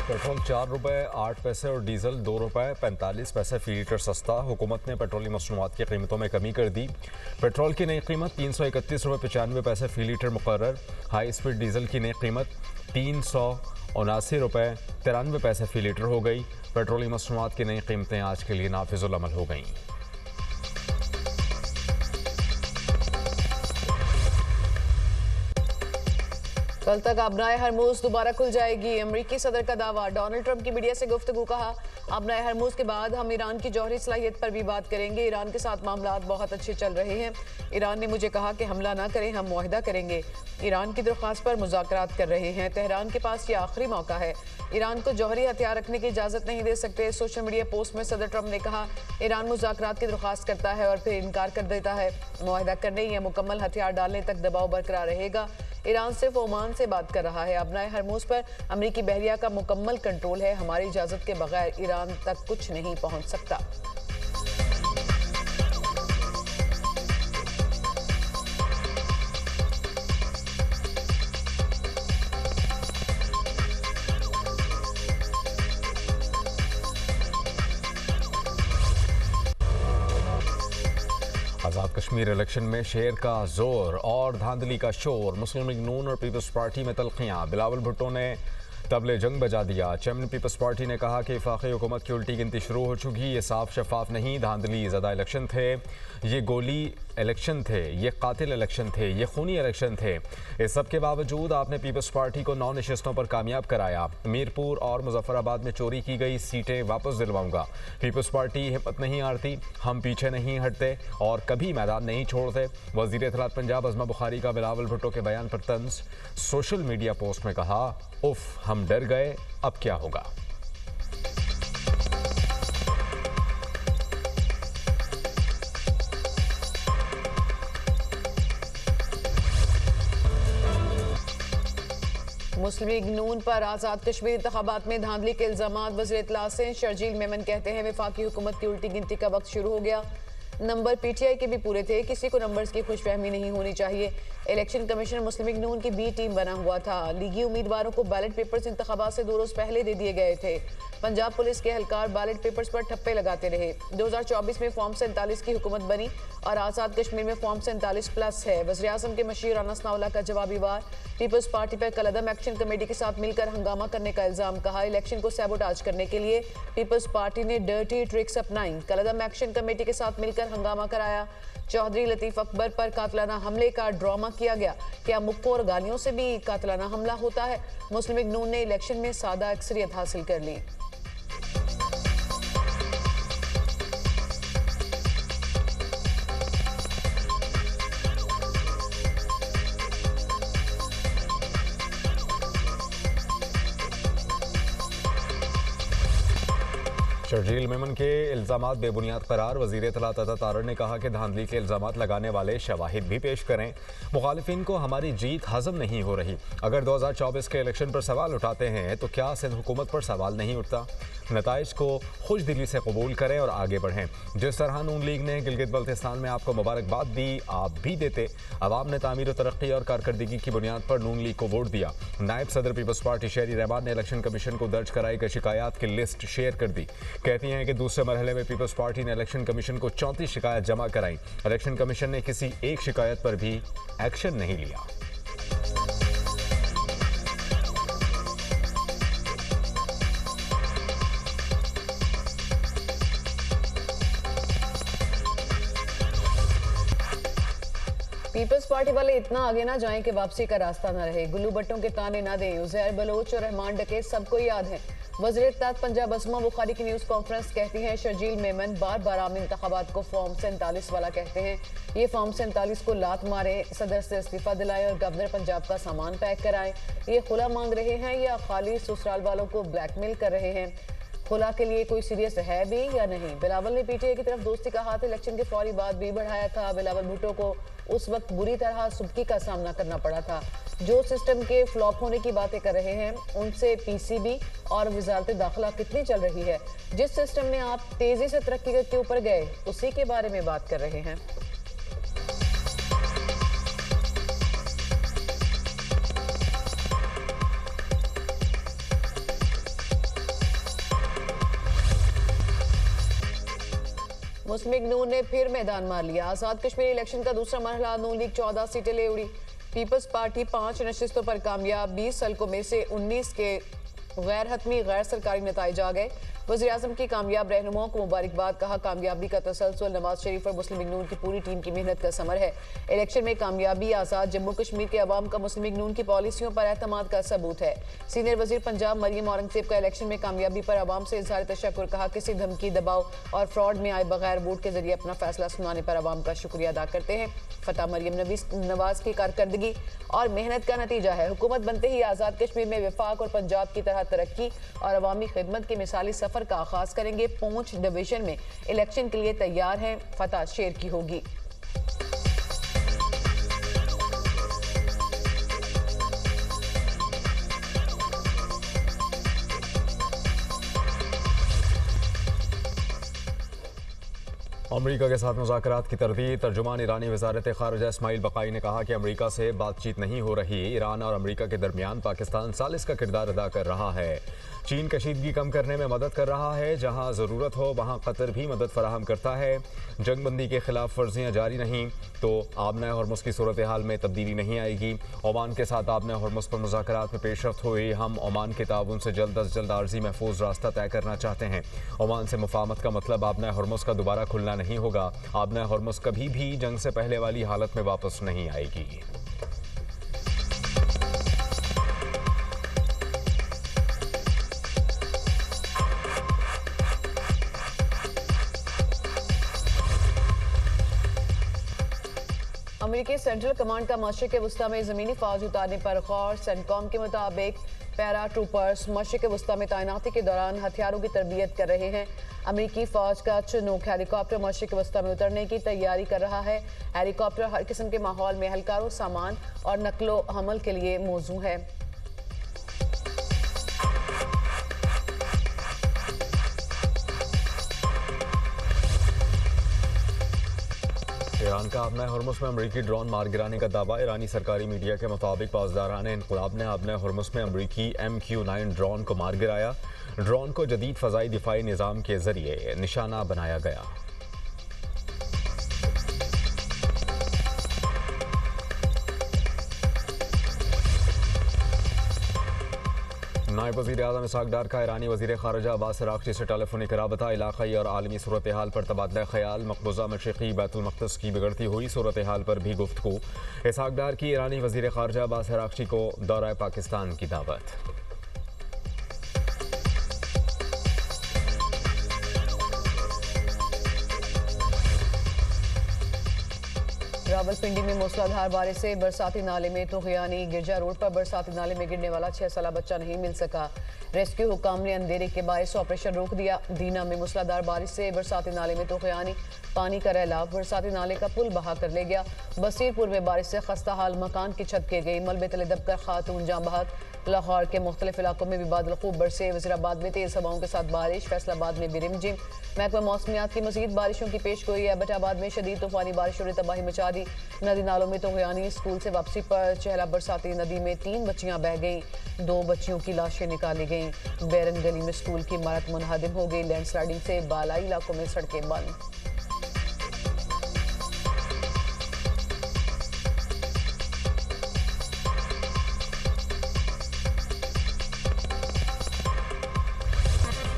Petrol 4 रुपये 8 पैसे और डीजल 2 रुपये 45 पैसे फी लीटर सस्ता। हुकूमत ने पेट्रोलियम मसनूआत की कीमतों में कमी कर दी। पेट्रोल की नई कीमत 331 रुपये 95 पैसे फी लीटर मुकर्रर। हाई स्पीड डीजल की नई कीमत 379 रुपये 93 पैसे फी लीटर हो गई। पेट्रोलियम मसनूआत की नई कीमतें आज के लिए नाफिजुल अमल हो गईं। कल तक आबनाए हरमूज दोबारा खुल जाएगी, अमरीकी सदर का दावा। डोनाल्ड ट्रंप की मीडिया से गुफ्तगू, कहा आबनाए हरमूज के बाद हम ईरान की जौहरी सलाहियत पर भी बात करेंगे। ईरान के साथ मामलात बहुत अच्छे चल रहे हैं। ईरान ने मुझे कहा कि हमला ना करें, हम मुआहदा करेंगे। ईरान की दरख्वास्त पर मुज़ाकरात कर रहे हैं। तेहरान के पास ये आखिरी मौका है, ईरान को जौहरी हथियार रखने की इजाज़त नहीं दे सकते। सोशल मीडिया पोस्ट में सदर ट्रंप ने कहा ईरान मुज़ाकरात की दरख्वास्त करता है और फिर इनकार कर देता है। मुआहदा करने या मुकम्मल हथियार डालने तक दबाव बरकरार रहेगा। ईरान सिर्फ ओमान से बात कर रहा है। आबनाए हरमूज पर अमरीकी बहरिया का मुकम्मल कंट्रोल है। हमारी इजाज़त के बगैर ईरान तक कुछ नहीं पहुंच सकता। आज़ाद कश्मीर इलेक्शन में शेर का जोर और धांधली का शोर। मुस्लिम लीग नून और पीपल्स पार्टी में तल्खियाँ। बिलावल भुट्टो ने तबले जंग बजा दिया। चेयरमैन पीपल्स पार्टी ने कहा कि वफाकी हुकूमत की उल्टी गिनती शुरू हो चुकी। ये साफ शफाफ नहीं, धांधली ज़्यादा इलेक्शन थे, ये गोली इलेक्शन थे, ये कातिल इलेक्शन थे, ये खूनी इलेक्शन थे। इस सब के बावजूद आपने पीपल्स पार्टी को 9 नशिस्तों पर कामयाब कराया। मीरपुर और मुजफ्फराबाद में चोरी की गई सीटें वापस दिलवाऊंगा। पीपल्स पार्टी हिम्मत नहीं हारती, हम पीछे नहीं हटते और कभी मैदान नहीं छोड़ते। वज़ीर इत्तलात पंजाब अज़मा बुखारी का बिलावल भुट्टो के बयान पर तंज। सोशल मीडिया पोस्ट में कहा उफ हम डर गए, अब क्या होगा। मुस्लिम लीग नून पर आज़ाद कश्मीर इंतखाबात में धांधली के इल्जामात। वज़ीर इत्तलात से शर्जील मेमन कहते हैं वफाकी हुकूमत की उल्टी गिनती का वक्त शुरू हो गया। नंबर पीटीआई के भी पूरे थे, किसी को नंबर्स की खुशफहमी नहीं होनी चाहिए। इलेक्शन कमीशन मुस्लिम लीग नून की बी टीम बना हुआ था। लीगी उम्मीदवारों को बैलेट पेपर्स इंतखाबात से 2 रोज पहले दे दिए गए थे। पंजाब पुलिस के एहलकार बैलेट पेपर्स पर ठप्पे लगाते रहे। 2024 में फॉर्म 47 की हुकूमत बनी और आज़ाद कश्मीर में फॉर्म 47+ है। वज़ीर आज़म के मशीर अनस नाउल्लाह का जवाबी वार। पीपल्स पार्टी पर कलअदम एक्शन कमेटी के साथ मिलकर हंगामा करने का इल्जाम। कहा इलेक्शन को सैबोटाज करने के लिए पीपल्स पार्टी ने डर्टी ट्रिक्स अपनाई। कलअदम एक्शन कमेटी के साथ मिलकर हंगामा कराया। चौधरी लतीफ अकबर पर कातलाना हमले का ड्रामा किया गया। क्या मुक्कों और गालियों से भी कातलाना हमला होता है? मुस्लिम लीग नून ने इलेक्शन में सादा अक्सरियत हासिल कर ली। शर्जील मेमन के इल्जामात बेबुनियाद करार। वज़ीर इत्तलात अता तारड़ ने कहा कि धांधली के इल्जामात लगाने वाले शवाहिद भी पेश करें। मुखालिफिन को हमारी जीत हजम नहीं हो रही। अगर 2024 के इलेक्शन पर सवाल उठाते हैं तो क्या सिंध हुकूमत पर सवाल नहीं उठता? नताइज को खुश दिली से कबूल करें और आगे बढ़ें। जिस तरह नून लीग ने गिलगित बल्तिस्तान में आपको मुबारकबाद दी, आप भी देते। अवाम ने तामीर तरक्की और कारकर्दगी की बुनियाद पर नून लीग को वोट दिया। नायब सदर पीपल्स पार्टी शहरी रहमान ने इलेक्शन कमीशन को दर्ज कराई गई शिकायत की लिस्ट शेयर कर दी। कहती हैं कि दूसरे मरहले में पीपल्स पार्टी ने इलेक्शन कमीशन को 34 शिकायत जमा कराई। इलेक्शन कमीशन ने किसी एक शिकायत पर भी एक्शन नहीं लिया। पीपल्स पार्टी वाले इतना आगे ना जाएं कि वापसी का रास्ता ना रहे। गुल्लू भट्टों के ताने ना दें। उज़ैर बलोच और रहमान डकैत सबको याद है। वज़ीर इत्तलात पंजाब अज़मा बुखारी की न्यूज़ कॉन्फ्रेंस। कहती हैं शर्जील मेमन बार बार आम इंतखाबात को फॉर्म 47 वाला कहते हैं। ये फॉर्म 47 को लात मारे, सदर से इस्तीफा दिलाए और गवर्नर पंजाब का सामान पैक कराएं। ये खुला मांग रहे हैं या खाली ससुराल वालों को ब्लैकमेल कर रहे हैं? खुला के लिए कोई सीरियस है भी या नहीं? बिलावल ने पीटीआई की तरफ दोस्ती का हाथ इलेक्शन के फौरी बाद भी बढ़ाया था। बिलावल भुट्टो को उस वक्त बुरी तरह सुबकी का सामना करना पड़ा था। जो सिस्टम के फ्लॉप होने की बातें कर रहे हैं उनसे पीसीबी और वजारत दाखिला कितनी चल रही है? जिस सिस्टम में आप तेजी से तरक्की के ऊपर गए उसी के बारे में बात कर रहे हैं। मुस्लिम लीग नून ने फिर मैदान मार लिया। आजाद कश्मीर इलेक्शन का दूसरा मरहला, नून लीग 14 सीटें ले उड़ी। पीपल्स पार्टी 5 नशिस्तों पर कामयाब। 20 हल्कों में से 19 के गैर हतमी गैर सरकारी नताइज आ गए। वज़ीर आज़म की कामयाब रहनुमाओं को मुबारकबाद, कहा कामयाबी का तसलसल नवाज शरीफ और मुस्लिम लीग नून की पूरी टीम की मेहनत का समर है। इलेक्शन में कामयाबी आज़ाद जम्मू कश्मीर के अवाम का मुस्लिम लीग नून की पॉलिसियों पर एतमाद का सबूत है। सीनियर वजीर पंजाब मरियम औरंगजेब का इलेक्शन में कामयाबी पर अवाम से इजहार तशक्कुर, कहा किसी धमकी, दबाव और फ्रॉड में आए बगैर वोट के जरिए अपना फैसला सुनाने पर अवाम का शुक्रिया अदा करते हैं। फतह मरियम नवाज की कारकर्दगी और मेहनत का नतीजा है। हुकूमत बनते ही आज़ाद कश्मीर में विफाक और पंजाब की तरह तरक्की और अवामी खिदमत के मिसाली सफर का आगाज करेंगे। पूंछ डिवीजन में इलेक्शन के लिए तैयार हैं, फतह शेर की होगी। अमरीका के साथ मुज़ाकरात की तरदीद। तर्जुमान ईरानी वज़ारत ख़ारिजा इस्माइल बक़ाई ने कहा कि अमरीका से बातचीत नहीं हो रही। ईरान और अमरीका के दरमियान पाकिस्तान सालिस का किरदार अदा कर रहा है। चीन कशीदगी कम करने में मदद कर रहा है। जहां ज़रूरत हो वहां कतर भी मदद फराहम करता है। जंगबंदी के खिलाफ वर्जियाँ जारी नहीं तो आबना हॉर्मुज़ की सूरत हाल में तब्दीली नहीं आएगी। ओमान के साथ आबना हॉर्मुज़ पर मुज़ाकरात में पेशरफ्त हुई। हम ओमान के ताउन से जल्द अज जल्द आर्जी महफूज रास्ता तय करना चाहते हैं। ओमान से मुफाहमत का मतलब आबना हॉर्मुज़ का दोबारा खुलना नहीं होगा। आबना हॉर्मुज़ कभी भी जंग से पहले वाली हालत में वापस नहीं आएगी। अमेरिकी सेंट्रल कमांड का मशरिक़ वस्ता में ज़मीनी फ़ौज उतारने पर गौर। सेंटकॉम के मुताबिक पैरा ट्रूपर्स मशरिक़ वस्ता में तैनाती के दौरान हथियारों की तरबियत कर रहे हैं। अमेरिकी फ़ौज का चिनूक हेलीकॉप्टर मशरिक़ वस्ता में उतरने की तैयारी कर रहा है। हेलीकॉप्टर हर किस्म के माहौल में एहलकारों, सामान और नकलो हमल के लिए मौजू है। ईरान का आबना हॉर्मुज़ में अमरीकी ड्रोन मार गिराने का दावा। ईरानी सरकारी मीडिया के मुताबिक पासदारान इनक़लाब ने आबना हॉर्मुज़ में अमरीकी MQ-9 ड्रोन को मार गिराया। ड्रोन को जदीद फ़ज़ाई दिफाई निज़ाम के ज़रिए निशाना बनाया गया। नायब वज़ीर आज़म इसहाक़ डार का ईरानी वज़ीर ख़ारिजा अब्बास अराग़ची से टेलीफोनिक राबता। इलाक़ाई और आलमी सूरत हाल पर तबादला ख़याल। मक़बूज़ा मशरिक़ी बैतुल मक़दस की बिगड़ती हुई सूरत हाल पर भी गुफ्तगू। इसहाक़ डार की ईरानी वज़ीर ख़ारिजा अब्बास अराग़ची को दौरा पाकिस्तान की दावत। रावलपिंडी में मूसलाधार बारिश से बरसाती नाले में तूग़यानी। गिरजा रोड पर बरसाती नाले में गिरने वाला 6 साला बच्चा नहीं मिल सका। रेस्क्यू हुकाम ने अंधेरे के बायस ऑपरेशन रोक दिया। दीना में मूसलाधार बारिश से बरसाती नाले में तूग़यानी, पानी का रैलाव बरसाती नाले का पुल बहा कर ले गया। बसीरपुर में बारिश से खस्ता हाल मकान की छत गिर गई। मलबे तले दबकर खातून जाँ बहक। लाहौर के मुख्तलिफ इलाकों में भी बादल खूब बरसे। वज़ीराबाद में तेज़ हवाओं के साथ बारिश। फैसलाबाद में भी रिमझिम। महकमा मौसमियात की मज़ीद बारिशों की पेश गोई। एबटाबाद में शदीद तूफ़ानी बारिशों ने तबाही मचा दी। नदी नालों में तूग़यानी। स्कूल से वापसी पर चहला बरसाती नदी में 3 बच्चियां बह गईं। 2 बच्चियों की लाशें निकाली गईं। बैरन गली में स्कूल की इमारत मुनहदम हो गई। लैंडस्लाइडिंग से बालाई इलाकों में सड़कें बंद।